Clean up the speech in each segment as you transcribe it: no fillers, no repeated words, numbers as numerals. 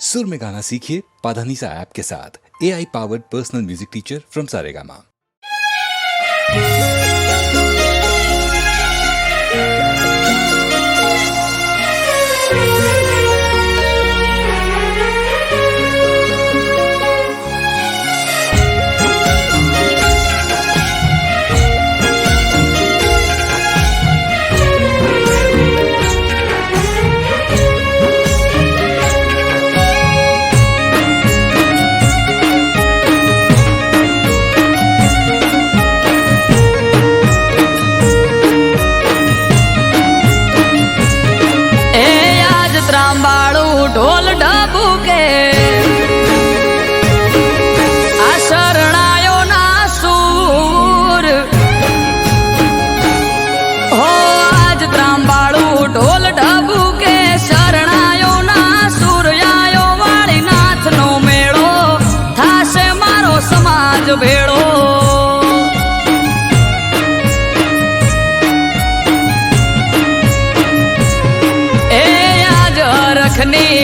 सुर में गाना सीखिए पाधानीसा ऐप के साथ। AI powered personal music teacher from Saregama. ढोल ढबू के आ शरणायो ना सूर हो आज ત્રાંબાળું ઢોલ ઢબુ કે શરણાયો ના સુર આયો વાળી નાથ નો મેળો થાશે મારો સમાજ ભેળો એ આજ રખની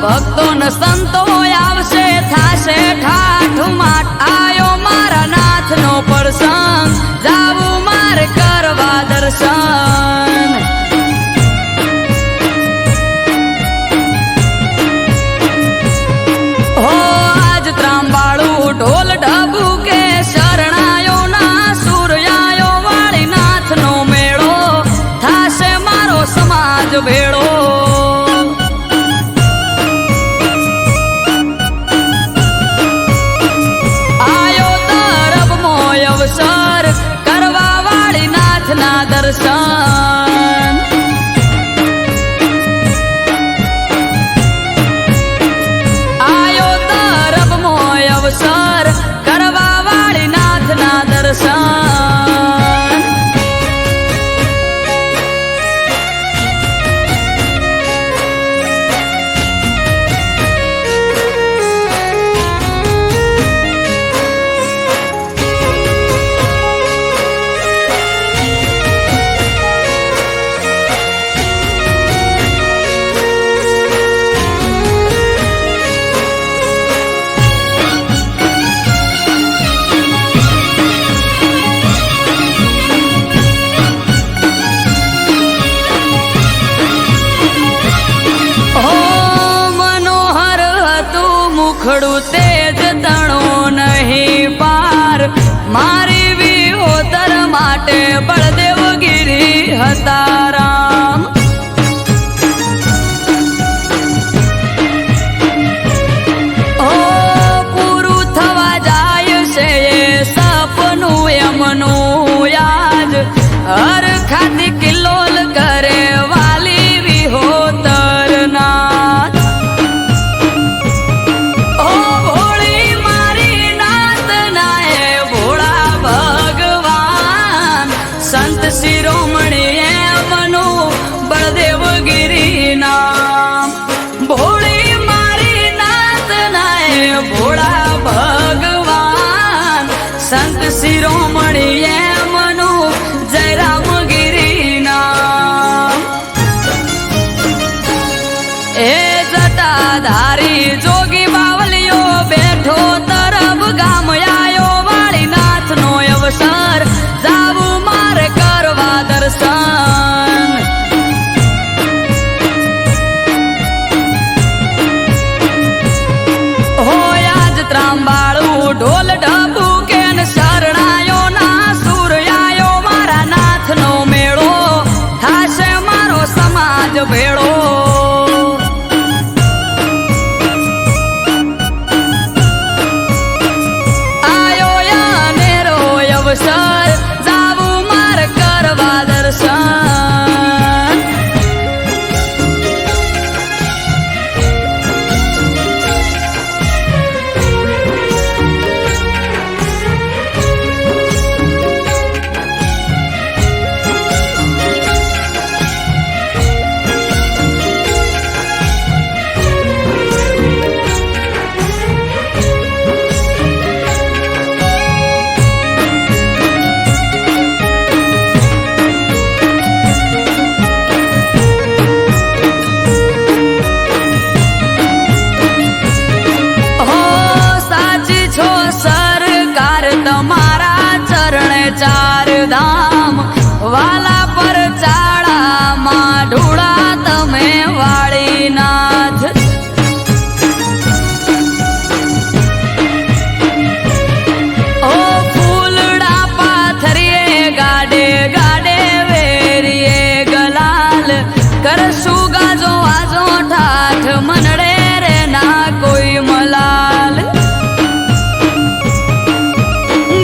ભક્તો ને સંતો આવશે થાશે ઠાઠ માઠ આયો મારા નાથ નો પ્રસંગ જાવું મારે કરવા દર્શન હો આજ ત્રાંબાળું ઢોલ ઢબુ કે શરણાયો ના સુર આયો વાળી નાથ નો મેળો થાશે મારો સમાજ ભેળો દર્શન આયો તરફ મોય અવસર કરવા વાળી નાથ ના દર્શન મુખડું તેજ તણો નહીં પાર મારી વિહોતર માટે બળદેવગીરી હતા રામ ઓ પૂરું થવા જાય છે એ સપનું એમનું યાદ હર ખાતી કિલ્લોલ કરે વાલી વિહોતર નાથ શિરોમણી એમનું બળદેવગીરી નામ ભોળી મારી નાથ નાય ભોળા ભગવાન સંત શિરોમણી એમનું જયરામગીરી નામ એ જટાધારી જોગી બાવલીઓ બેઠો તરફ ગામ આયો વાળી નાથ નો અવસર જાવું મારે કરવા દર્શન હોય આજ ત્રાંબાળું ઢોલ ઢબુ કે શરણાય વાલા પર ચાળામાં ઢૂળા તમે વાળીનાથ. ઓ ફૂલડા પાથરીએ ગાડે ગાડે વેરીએ ગલાલ કરશું ગાજો આજો ઠાઠ મનડે રે ના કોઈ મલાલ.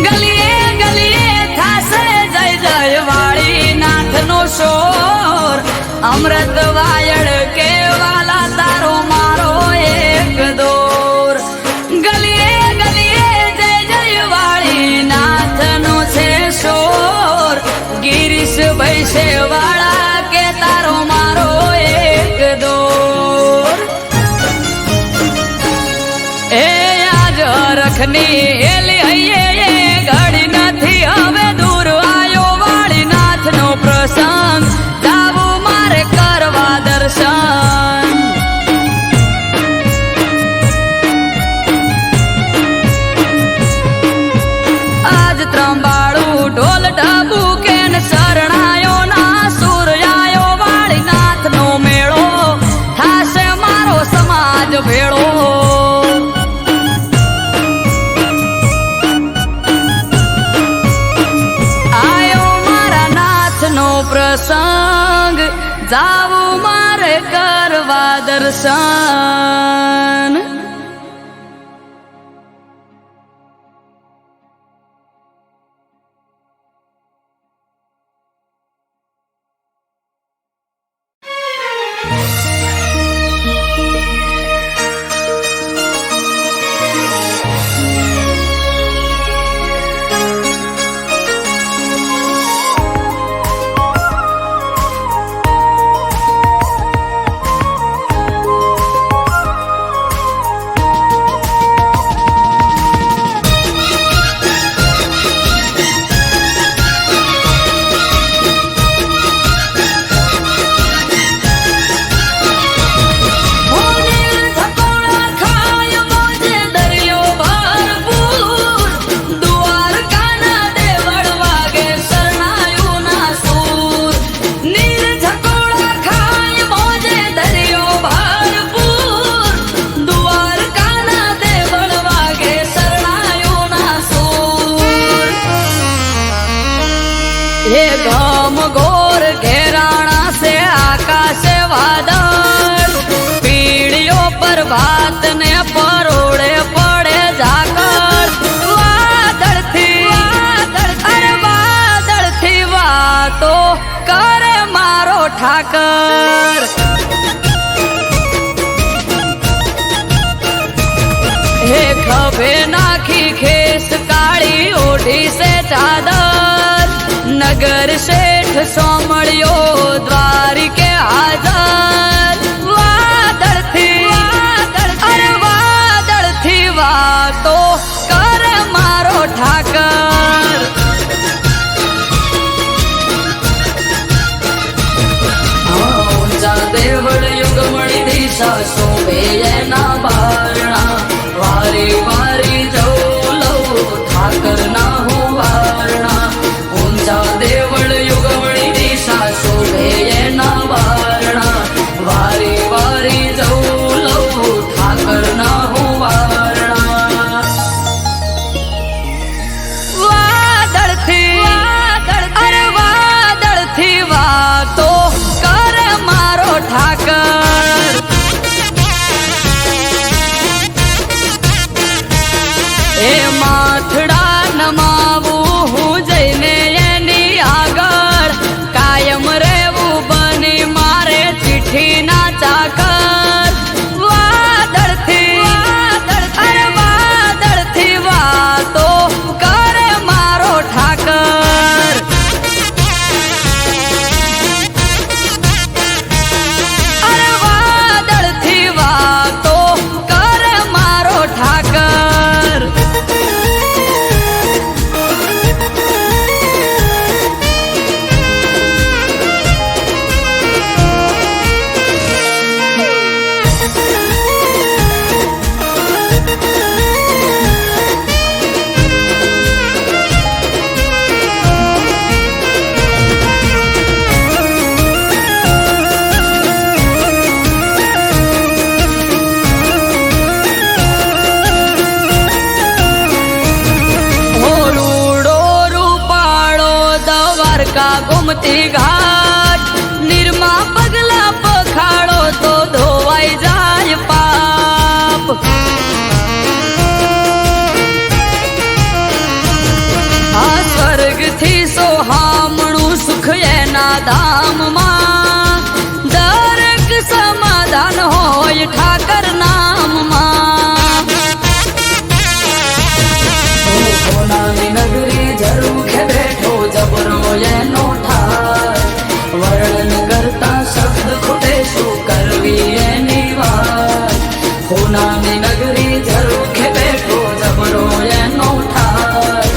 ગલીએ ગલીએ થાશે જય જય વાળીનાથનો શોર. અમૃત વાયડ કે વાલા તારો મારો એક દોર. ગલીએ ગલીએ જય જય વાળીનાથનો છે શોર. ગિરીશ ભૈસે વાળા કે તારો મારો એક દોર. એ આજ રખની એલી હૈયે ઘડી નથી હવે દૂર આયો વાળીનાથનો પ્રસંગ. જાવું મારે કરવા દર્શન. આજ ત્રંબાળું ઢોલ ઢબુ કે શરણાયો ના સૂર્યાયો વાળીનાથનો મેળો થાશે મારો સમાજ ભેળો. આયો મારા નાથનો પ્રસંગ જાવું મારે કરવા દર્શન. ये गम घोर घेराणा से आकाश वादळ. पीड़ियों पर भात ने परोड़े पड़े झाकड़. वादळ थी अरे वादळ थी वातो करे मारो ठाकर. हे खभे नाखी खेस काली ओढ़ी से चादर. नगर शेठ सोमड़ियो द्वारिके हाजर. वादळ थी अरे वादळ थी वातो करे मारो ठाकर. ऊंचा देवळ युगमणी दिशा शोभे ना बारणा. वारी वारी जाऊ लव ठाकर ना हो वारणा. देवळ युगमणी दिशा शोभे ना वारणा. वारी ગોમતી ઘાટ નિર્મા પગલા પખાડો તો ધોવાઈ જાય પાપ આ સ્વર્ગથી સોહામણું સુખ એના ધામમાં દરેક સમાધાન હોય ઠાકર નામમાં સોનાની નગરી ઝરૂખે બેઠો જબરો એનો ઠાર વર્ણન કરતા શબ્દ ખૂટે શું કરવી એની વાત સોનાની નગરી ઝરૂખે બેઠો જબરો એનો ઠાર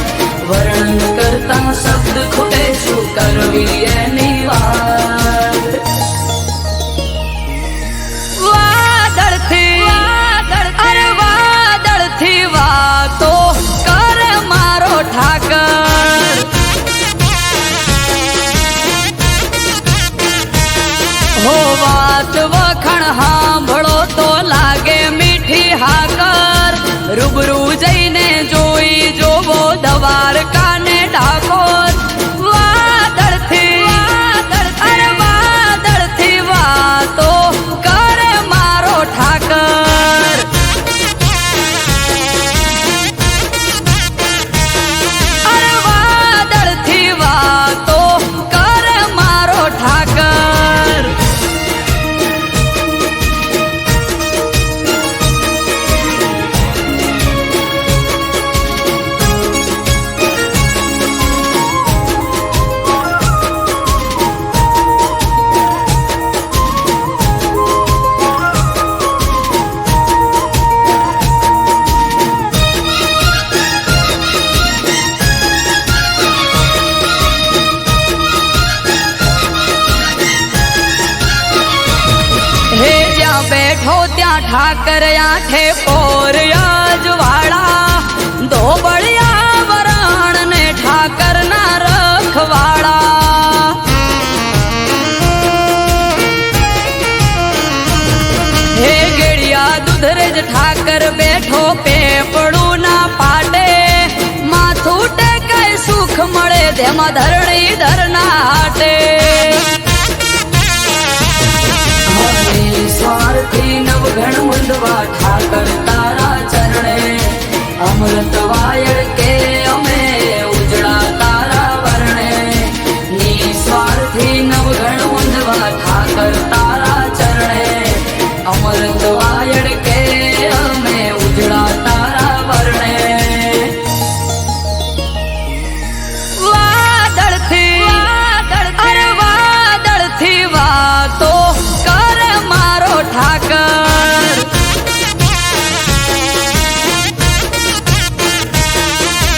વર્ણન કરતા શબ્દ ખૂટે શું કરવી એની વાત વાદળથી વાતો કરે મારો ઠાકર હો વાત વખણ સાંભળો તો લાગે મીઠી હાકર રૂબરૂ જઈને જોઈ જોવો દ્વારકા ને ડાકોર વાદળથી વાતો કરે મારો ઠાકર વાદળથી વાતો કરે મારો ઠાકર હે જ્યાં બેઠો ત્યાં ઠાકર આઠે પોર અજવાળા ધોબળિયા વરણ ને ઠાકર ના રખવાળા હે ગેડિયા દુધરેજ ઠાકર બેઠો પેપડું ના પાટે માથું ટેકાય સુખ મળે તેમાં ધરણી ધરના હાટે સ્વાર્થી નવઘણ મુંડવા ઠાકર તારા ચરણે અમૃત વાયળ કે અમે ઉજળા તારા વર્ણે નિસ્વાર્થી નવઘણ મુંડવા ઠાકર તારા ચરણે અમૃત વાયળ કે અમે ઉજળા તારા વર્ણે વાદળથી વાતો કરે મારો ઠાકર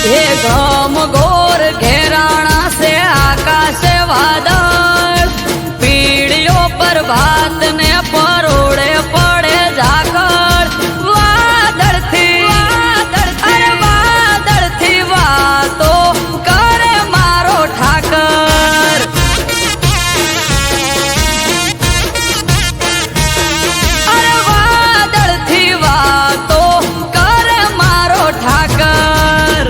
હે ગમ ગોર ઘેરાણા સે આકાશે વાદળ પીડીઓ પર ભાત ને પરોડે પડે ઝાકળ વાદળથી વાતો કરે મારો ઠાકર વાદળથી વાતો કરે મારો ઠાકર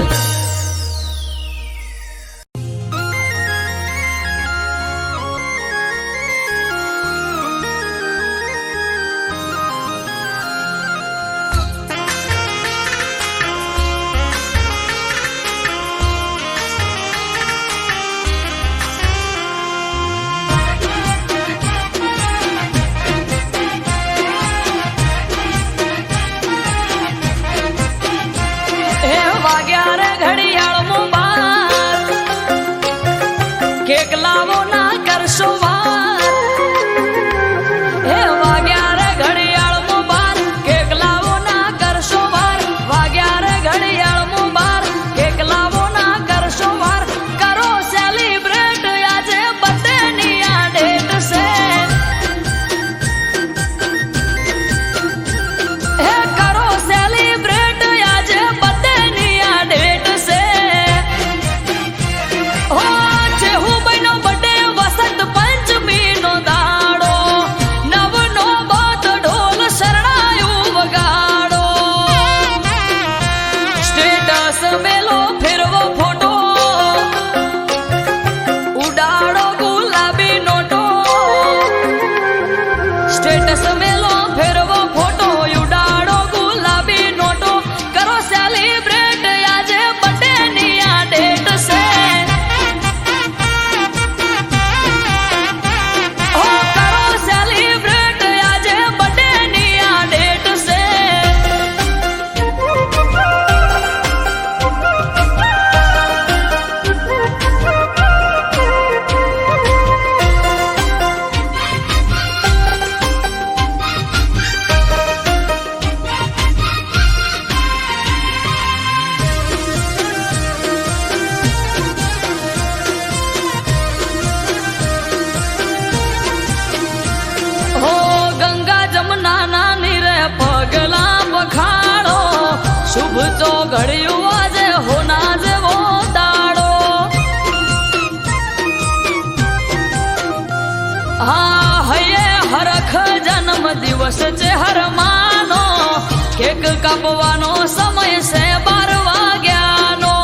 કાપવાનો સમય છે 12 વાગ્યાનો.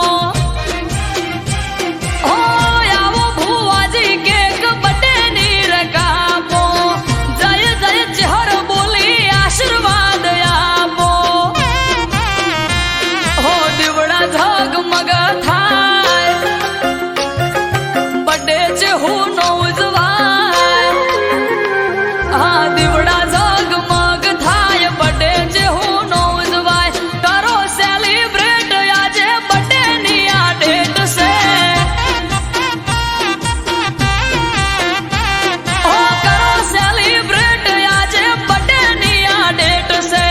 હો આવો ભુવાજી કેક બટે નીર કાપો, જય જય ચહર બોલી આશીર્વાદ આપો. હો દીવડા ઝગમગ થાય, બટે ચહુ નો ઉજવાય. હા દીવડા ઝગમગ થાય, બટે ચહુ નો ઉજવાય. કરો સેલિબ્રેટ આજે બટે ની આ ડેટ છે. ઓ કરો સેલિબ્રેટ આજે બટે ની આ ડેટ છે.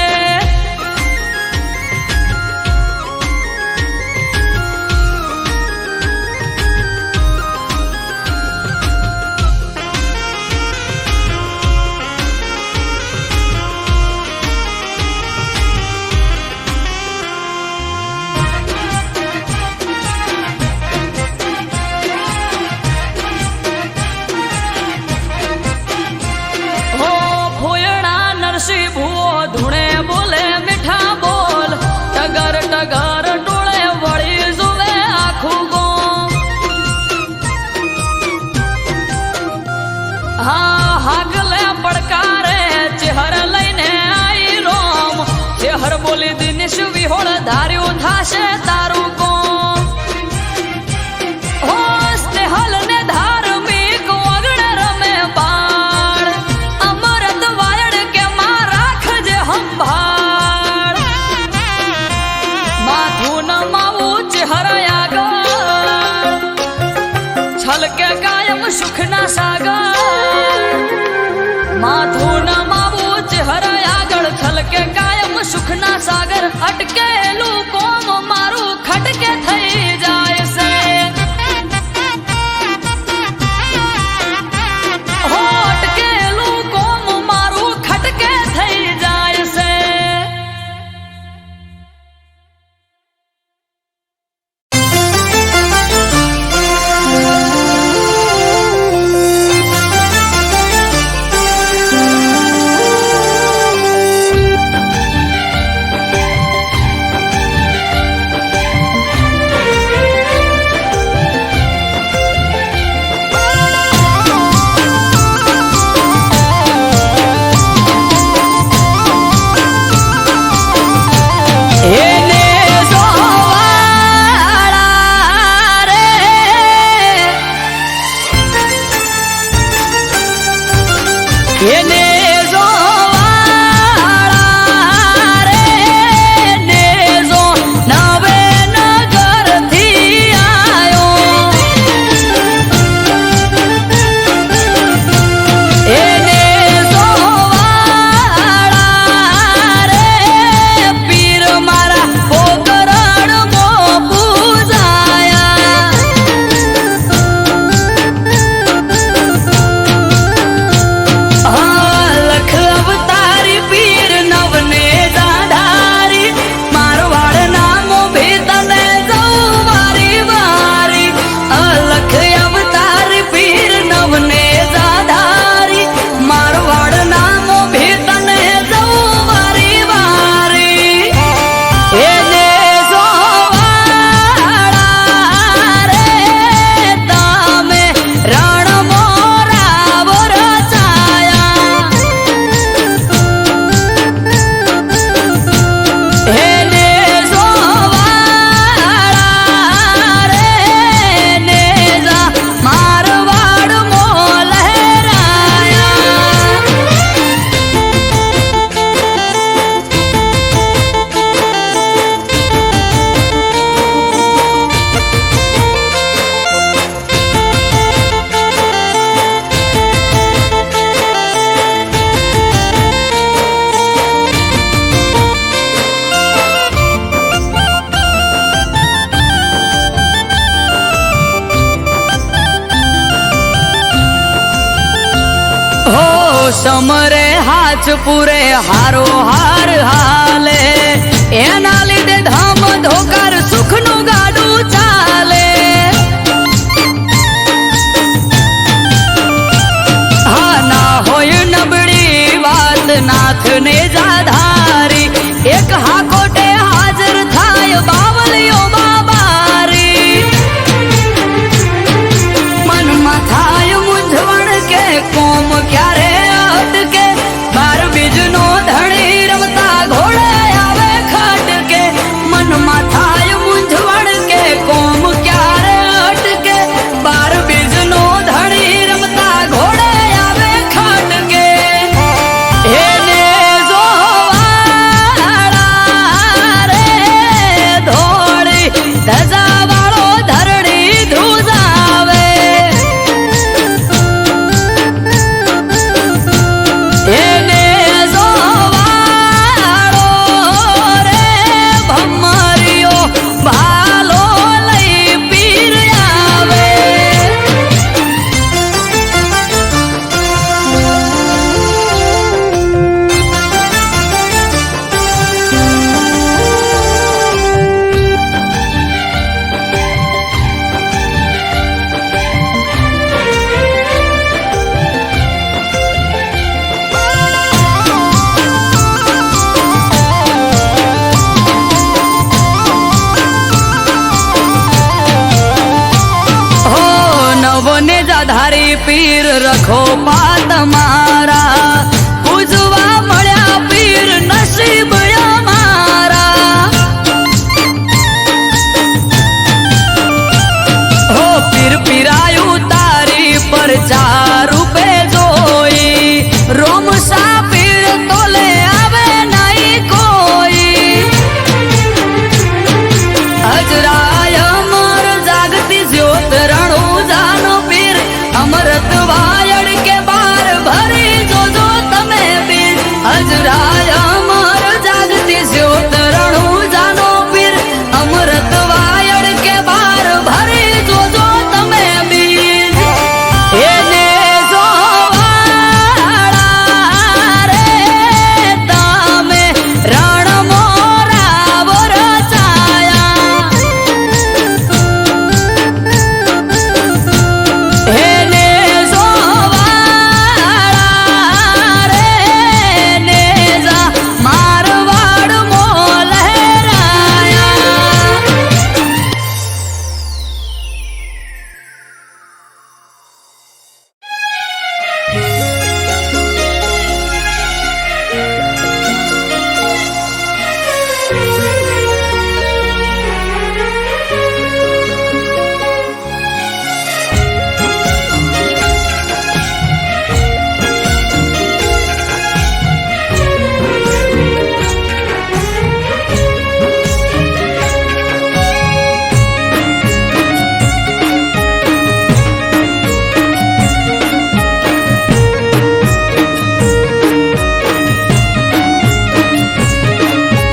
હો ફોયણા નરસિંહ ભુવો ધૂણે બોલે મીઠા બોલ, ટગર ટગર ટોળે વળી જુએ આખું ગોમ. હા હાગલે પડકારે ચેહર લઈને આઈ રોમ, ચેહર બોલી દિનેશ વિહોળ ધાર્યું થાશે તારું કોમ. હો સ્નેહલ ને ધાર્મિક વગણ રમે બાળ, અમરત વાયડ કે માં રાખજે સંભાળ. માથું નમાવું ચહેર આગળ, છલકે કાયમ સુખના સાગર. માથું નમાવું ચહેર આગળ, છલકે કાયમ સુખના સાગર. અટકેલું કોમ મારું ખટકે થઈ જાય છે. હો અટકેલું કોમ મારું ખટકે થઈ જાય છે. એને જોવાળા રે, એને જોવાળા રે, ને જો નવે નગરથી આયો. એને જોવાળા રે, પીર મારા પોકરણમાં પૂજાયા. હા લખ અવતારી પીર નવને જાધારી, મારવાડ નામો ભેતને જઉં વારી વારી. અલખ અવતારી પીર નવને જાધારી, મારવાડ નામો ભેતને જઉં વારી વારી. એને જોવાળા રે, તમે રણમાં રાવ રચાયા. એને જોવાળા રે, ને જા મારવાડમાં લહેરાયા. હો સમરે હાચપુરે હારો હાર હાલે, એના લીધે ધામ ધોકાર સુખનું ગાડું ચાલે. હા ના હોય નબળી વાત નાથને જાધારી, એક હાકોટે હાજર થાય બાવલીઓ બાબારી મનમાં થાય મૂંઝવણ કે કોમ ક્યારે અટકે બાર બીજનો ધણી રમતા ઘોડે આવે ખટકે મનમાં થાય મૂંઝવણ કે કોમ ક્યારે અટકે બાર બીજનો ધણી રમતા ઘોડે આવે ખટકે એને જોવાળા રે ધોળી ધજાવાળો ધરણી ધ્રુજાવે એને જોવાળો રે ભમરિયો ભાલો લઈ પીર આવે હો નવને જાધારી પીર રખો પાત મારા પૂજવા મળ્યા પીર નસીબ અમારા હો પીર પીરાયું તારી પર ચાર રૂપે જોઈ રોમસા પીર તોલે આવે નહીં કોઈ હજરાય અમર જાગતી જ્યોત રણુજાનો પીર અમરત વાયડ કે બાર ભરી જોજો તમે પીર હજરાય અમર જાગતી જ્યોત રણુજાનો પીર અમરત વાયડ કે બાર ભરી જોજો તમે પીર એને જોવાળા રે તમે રણ મોરા વરસાયા એને જોવાળા રે નેજા મારવાડ મો લહેરાયા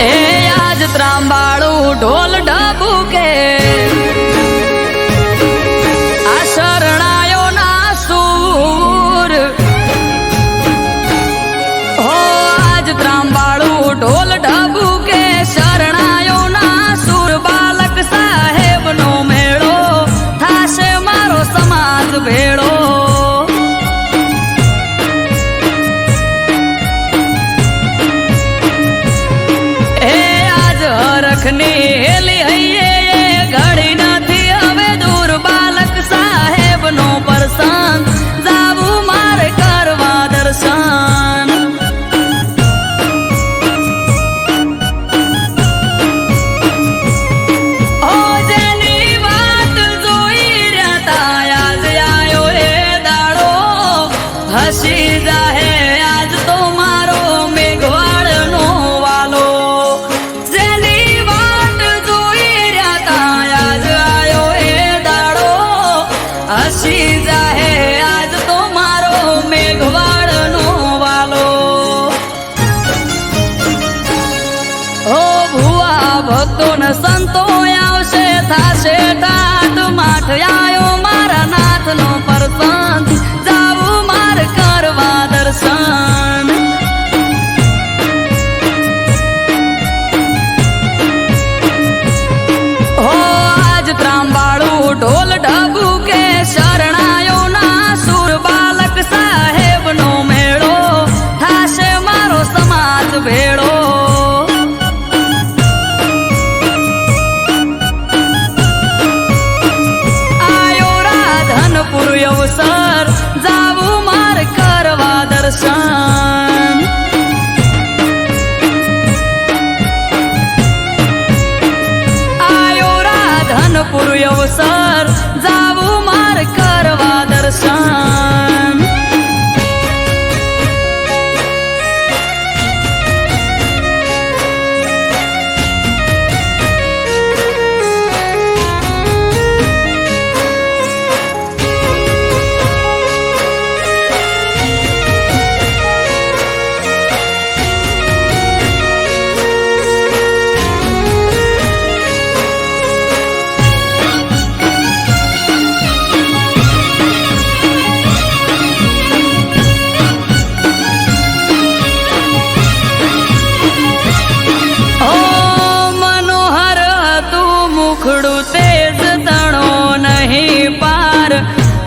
એ આજ ત્રાંબાળું ઢોલ ઢબુકે આ શરણાયોના સૂર હો આજ ત્રાંબાળું ઢોલ ઢબુકે શરણાયોના સૂર બાલક સાહેબનો મેળો થાશે મારો સમાજ ભેળો એ આજ હરખની હેલી હૈયે ઘડી નથી હવે દૂર બાલક સાહેબનો પ્રસંગ જાવું મારે કરવા દર્શન ઓ જેની વાત જોઈ રહ્યા તા આજ આયો એ દાડો હસી જાહે આજ તો મારો મેઘવાળનો વાલો જેની વાત જોઈ રહ્યા તા આજ આયો એ દાડો હસી જાહે આજ તો મારો મેઘવાળનો વાલો ઓ ભુવા ભક્તો ને સંતો આવશે થાશે ટાટ માઠ આયો મારા નાથનો પ્રસંગ જાવું માર કરવા દર્શન હો આજ ત્રાંબાળું ઢોલ ઢબુકે શરણાયોના સૂર બાલક સાહેબનો મેળો થાશે મારો સમાજ ભેળો દર્શન. આયો રાધનપુર અવસર જાવું માર કરવા દર્શન.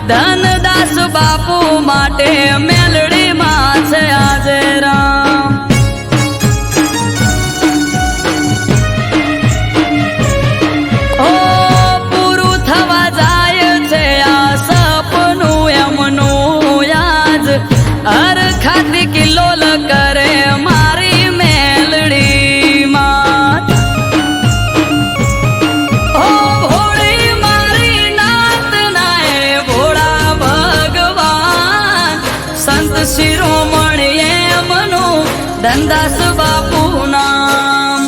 ધનદાસ બાપુ માટે મેલડી માં છે આજે રામ. ઓ પૂરું થવા જાય છે આ સપનું એમનું યાદ હર ખાતી કિલ્લોલ કરે મારી મેલડી માં. શિરોમણી એમનું ધનદાસ બાપુ નામ.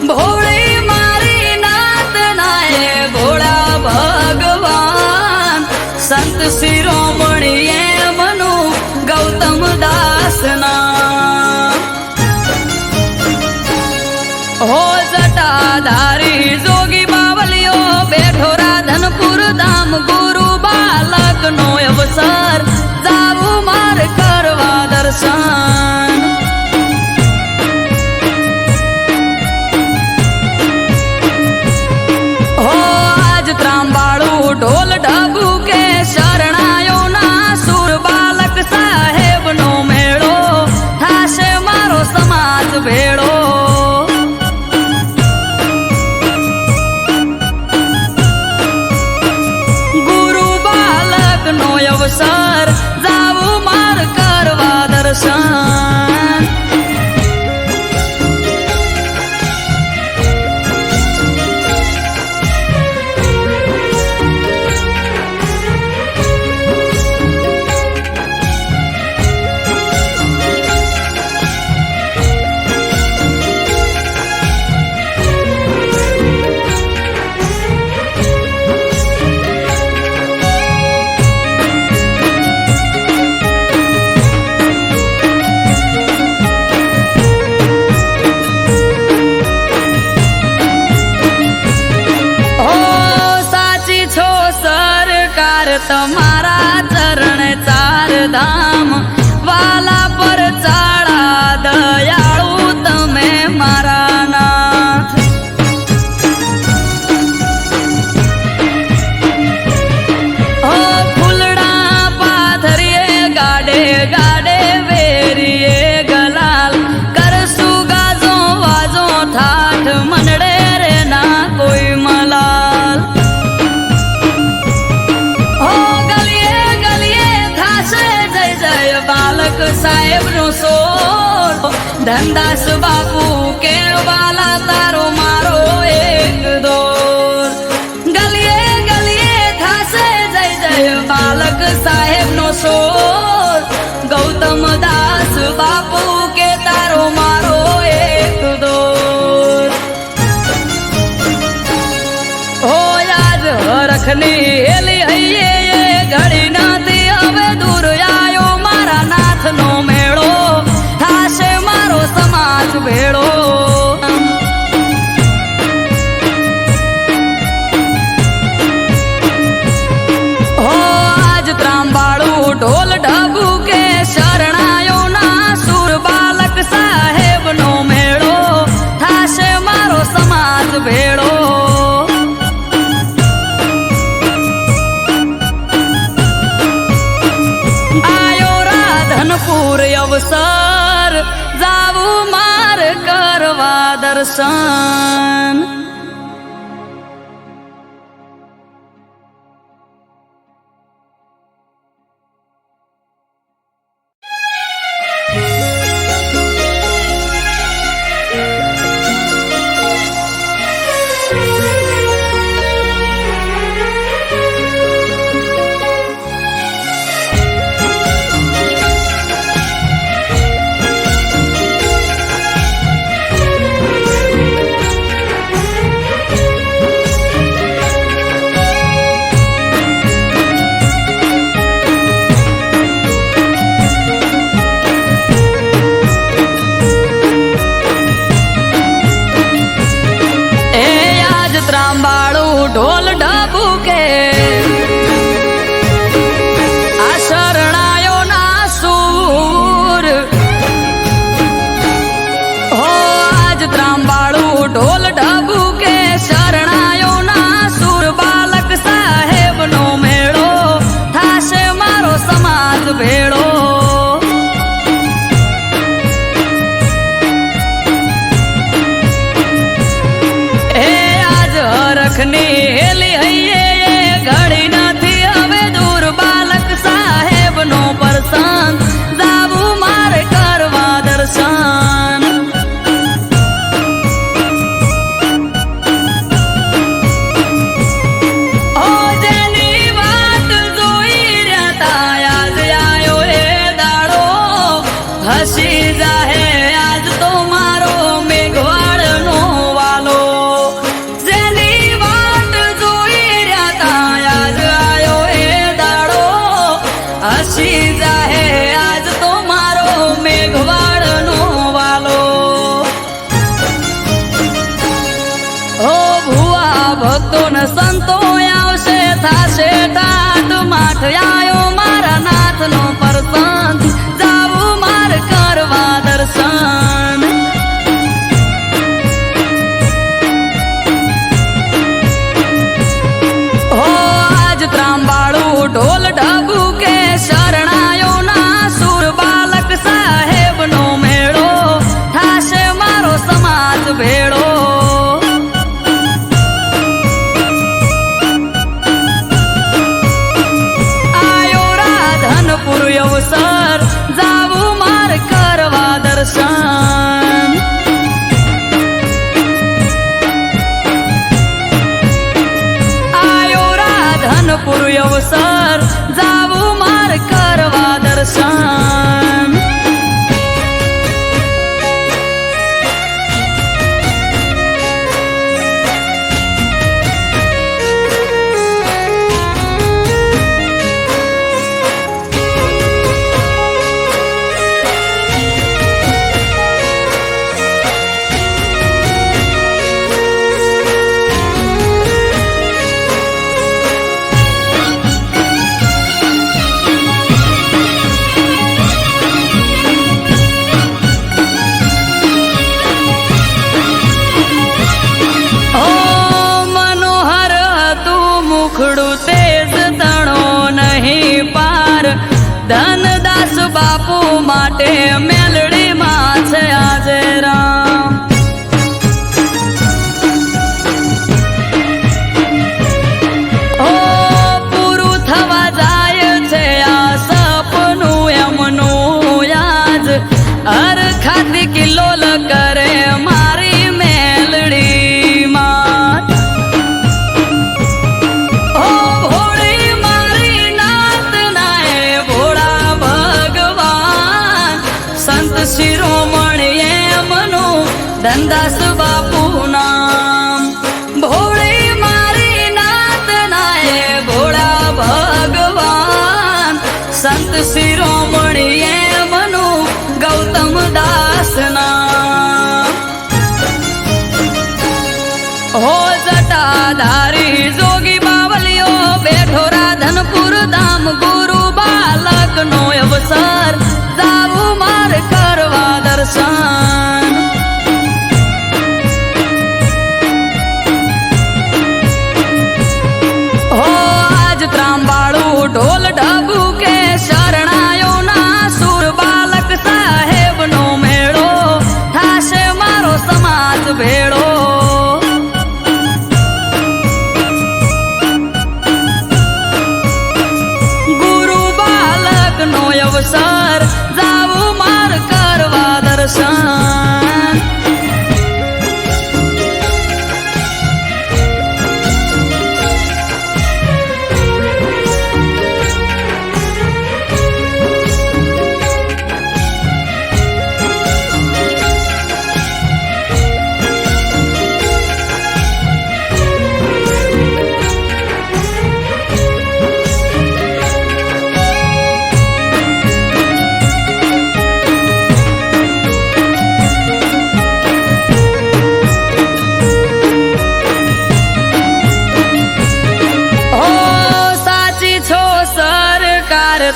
ભોળી મારી નાત નાય ભોળા ભગવાન સંત શિરોમણી એમનું ગૌતમ દાસ નામ. હો જટાધારી જોગી બાવલીઓ બેઠો રાધનપુર ધામ ગુરુ બાલક નો અવસર જાવું માર કરવા દર્શન. હો આજ ત્રાંબાળું ઢોલ ઢબુ કે શરણાયો ના સુર બાલક સાહેબ નો મેળો થાશે મારો સમાજ ભેળો. ગુરુ બાલક નો અવસર જાવું માર કરવા દર્શન. તમારા ચરણ ચાર ધામ વાલા પર ચાળા દયાળુ તમે મારા નાથ. ઓ ફૂલડા પાથરીએ ગાડે ગાડે વેરીએ ગલાલ કરશું ગાજો વાજો થાઠ મનડે રે ના કોઈ મલાલ. બાલક સાહેબ નો સોર ધનદાસ બાપુ કે વાલા તારો મારો એક દોર. ગલીએ ગલીએ થાશે જય જય બાલક સાહેબ નો સોર ગૌતમ દાસ બાપુ કે તારો મારો એક દોર. હો યાદ હરખની હેલી હૈયે ઘડી નથી હવે દૂર આયો મારા નાથ નો મેળો થાશે મારો સમાજ ભેળો. હો આજ ત્રાંબાળું ઢોલ ઢબુ કે શરણાયો ના સુર બાલક સાહેબ નો મેળો થાશે મારો સમાજ ભેળો. અવસર જાવું માર કરવા દર્શન. ઢોલ ઢબુકે આ શરણાયો ના સૂર હો આજ ત્રાંબાળું ઢોલ ઢબુકે શરણાયો ના સૂર બાલક સાહેબ નો મેળો થાશે મારો સમાજ ભેળો ની હેલી હૈયે ઘડી નથી હવે દૂર બાલક સાહેબ નો પ્રસંગ જાવું મારે કરવા દર્શન ઓ જેની વાત જોઈ રહ્યા તા આજ આયો એ દાડો હસી જાહે આજ તો મારો મેઘવાડ નો વાલો હસી જાહે આજ તો મારો મેઘવાડ નો વાલો હો ભુવા ભક્તો ને સંતો આવશે થાશે ટાટ માઠ આયો મારા નાથ નો પ્રસંગ જાવું માર કરવા દર્શન હો આજ ત્રાંબાળું ઢોલ ઢબુકે શરણાયો ના સુર બાલક સાહેબ નો મેળો થાશે મારો સમાજ ભેળો આયો રાધનપુર અવસર જાવું માર કરવા દર્શન આયો રાધનપુર અવસર જાવું માર કરવા દર્શન ધનદાસ બાપુ માટે મેલડી માં છે આજે રામ ઓ પૂરું થવા જાય છે આ સપનું એમનું યાદ હર ખાતી કિલોલ કરે મારી મેલડી માં શિરોમણી એમનું ધનદાસ બાપુ નામ ભોળી મારી નાત નાય ભોળા ભગવાન સંત શિરોમણી એમનું ગૌતમ દાસ નામ હો જટાધારી જોગી બાવલિયો બેઠો રાધનપુર ધામ ગુરુ બાલક નો અવસર જાવું માર કરવા દર્શન હો આજ ત્રાંબાળું ઢોલ ઢબુકે શરણાયો ના સુર બાલક સાહેબ નો મેળો થાશે મારો સમાજ ભેળો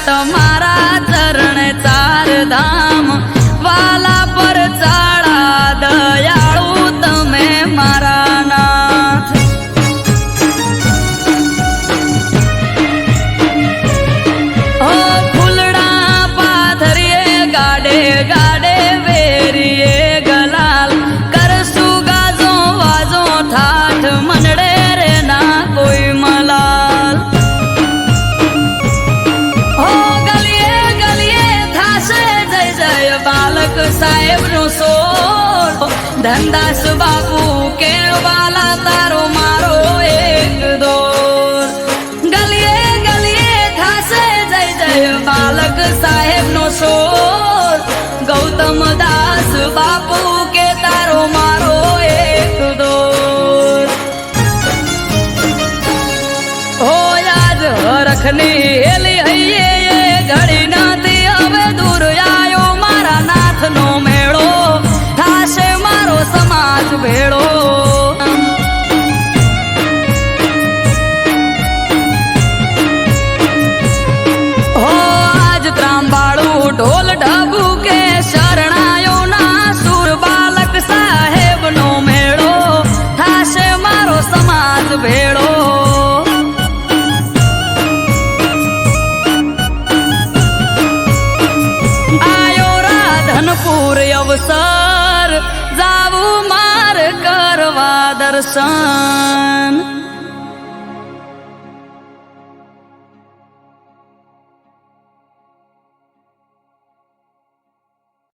તમારા ચરણે ચાર ધામ વાલા પર ચાળા દયાળુ તમે મારા નાથ. ઓ ફૂલડા પાથરીએ ગાડે ગાડે વેરીએ ગલાલ કરશું ગાજો વાજો ઠાઠ મનડે રે ના કોઈ મલાલ. ઓ ગલીએ ગલીએ થાશે જય જય બાલક સાહેબ નો સોર ધનદાસ બાપુ કે વાલા તારો મારો એક દોર. ગલીએ ગલીએ થાશે જય જય બાલક સાહેબ નો સોર ગૌતમ દાસ બાપુ કે તારો મારો એક દોર. હો આજ હરખની હેલી હૈયે ઘડી નથી હવે દૂર આયો મારા નાથનો મેળો થાશે મારો સમાજ ભેળો. હો આજ ત્રાંબાળું ઢોલ ઢબુ કે શરણાયો ના સુર બાલક સાહેબ નો મેળો થાશે મારો સમાજ ભેળો. આયો રાધનપુર અવસર જાવું માર કરવા દર્શન.